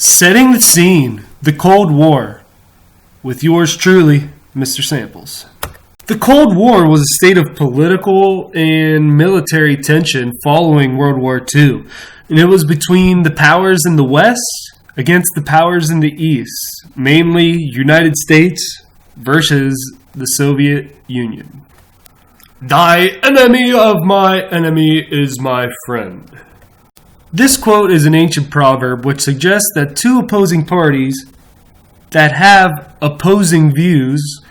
Setting the scene, the Cold War, with yours truly, Mr. Samples. The Cold War was a state of political and military tension following World War II, and it was between the powers in the West against the powers in the East, mainly United States versus the Soviet Union. Thy enemy of my enemy is my friend. This quote is an ancient proverb which suggests that two opposing parties that have opposing views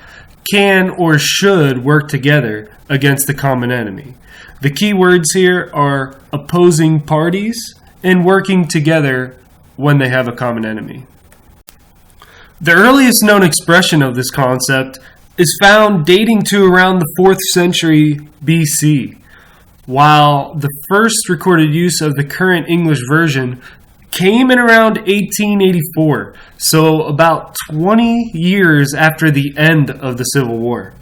can or should work together against a common enemy. The key words here are opposing parties and working together when they have a common enemy. The earliest known expression of this concept is found dating to around the 4th century BC, while the first recorded use of the current English version came in around 1884, so about 20 years after the end of the Civil War.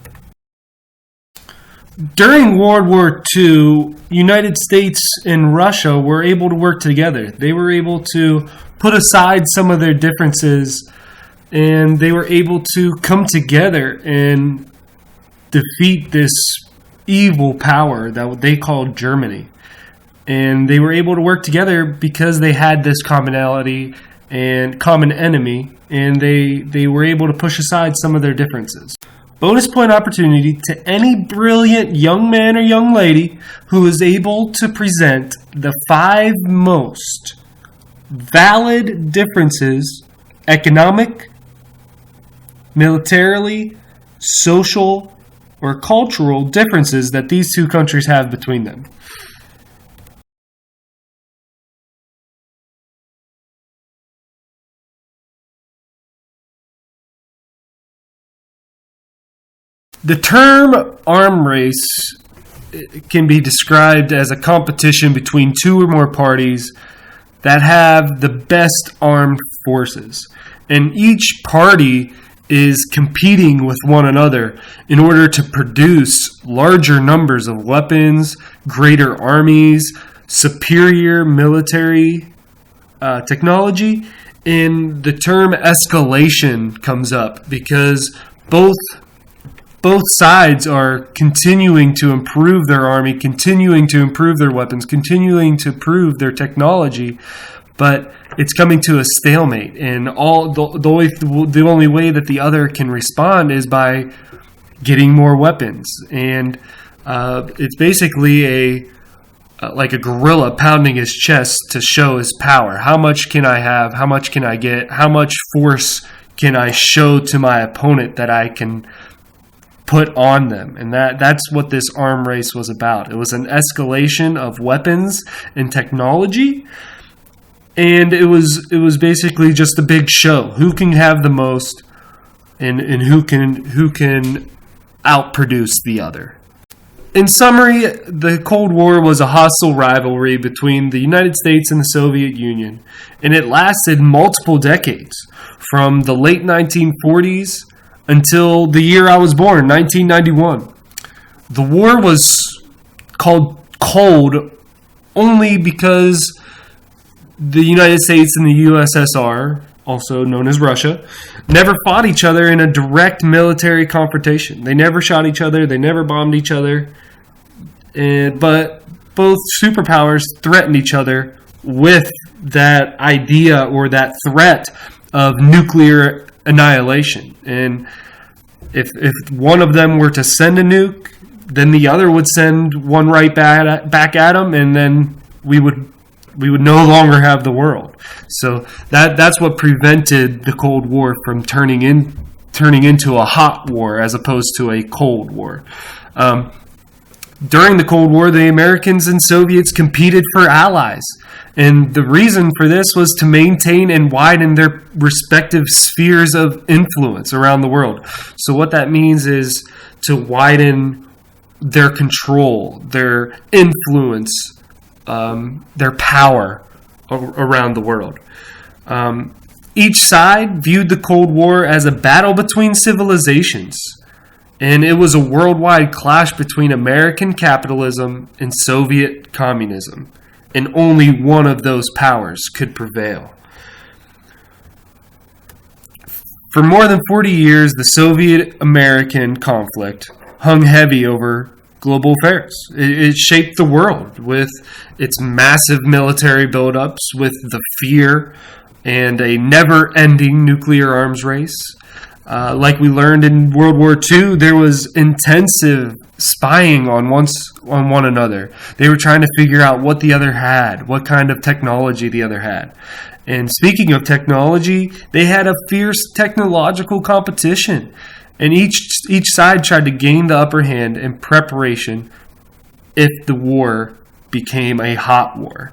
During World War II, United States and Russia were able to work together. They were able to put aside some of their differences, and they were able to come together and defeat this evil power that they called Germany. And they were able to work together because they had this commonality and common enemy, and they were able to push aside some of their differences. Bonus point opportunity to any brilliant young man or young lady who is able to present the 5 most valid differences: economic, militarily, social, or cultural differences that these two countries have between them. The term arm race can be described as a competition between 2 or more parties that have the best armed forces. And each party is competing with one another in order to produce larger numbers of weapons, greater armies, superior military technology. And the term escalation comes up because both sides are continuing to improve their army, continuing to improve their weapons, continuing to improve their technology, but it's coming to a stalemate. And the only way that the other can respond is by getting more weapons. And it's basically like a gorilla pounding his chest to show his power. How much can I have? How much can I get? How much force can I show to my opponent that I can put on them? And that's what this arm race was about. It was an escalation of weapons and technology, and it was basically just a big show. Who can have the most, and who can outproduce the other. In summary, the Cold War was a hostile rivalry between the United States and the Soviet Union, and it lasted multiple decades, from the late 1940s until the year I was born, 1991. The war was called cold only because the United States and the USSR, also known as Russia, never fought each other in a direct military confrontation. They never shot each other. They never bombed each other. But both superpowers threatened each other with that idea or that threat of nuclear annihilation. And if one of them were to send a nuke, then the other would send one right back at them, and then we would no longer have the world. So that's what prevented the Cold War from turning into a hot war as opposed to a cold war. During the Cold War, the Americans and Soviets competed for allies. And the reason for this was to maintain and widen their respective spheres of influence around the world. So what that means is to widen their control, their influence, their power around the world. Each side viewed the Cold War as a battle between civilizations. And it was a worldwide clash between American capitalism and Soviet communism. And only one of those powers could prevail. For more than 40 years, the Soviet-American conflict hung heavy over global affairs. It shaped the world with its massive military buildups, with the fear and a never-ending nuclear arms race. Like we learned in World War II, there was intensive spying on one another. They were trying to figure out what the other had, what kind of technology the other had. And speaking of technology, they had a fierce technological competition. And each side tried to gain the upper hand in preparation if the war became a hot war.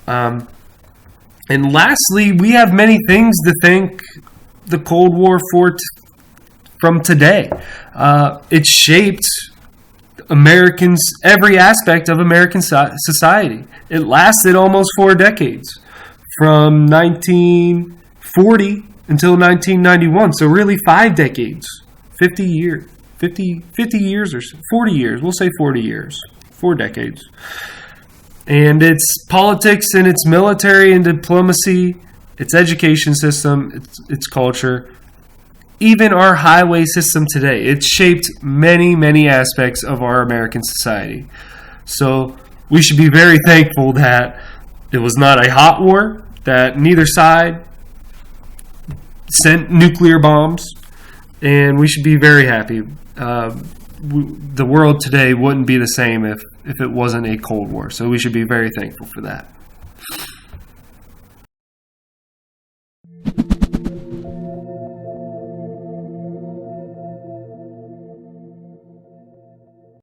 And lastly, we have many things to thank the Cold War from today. It shaped every aspect of American society. It lasted almost 4 decades, from 1940 until 1991. So really 5 decades, 50 years or 40 years. We'll say 40 years, 4 decades. And its politics and its military and diplomacy, its education system, its culture, even our highway system today. It's shaped many, many aspects of our American society. So we should be very thankful that it was not a hot war, that neither side sent nuclear bombs, and we should be very happy. The world today wouldn't be the same if it wasn't a Cold War. So we should be very thankful for that.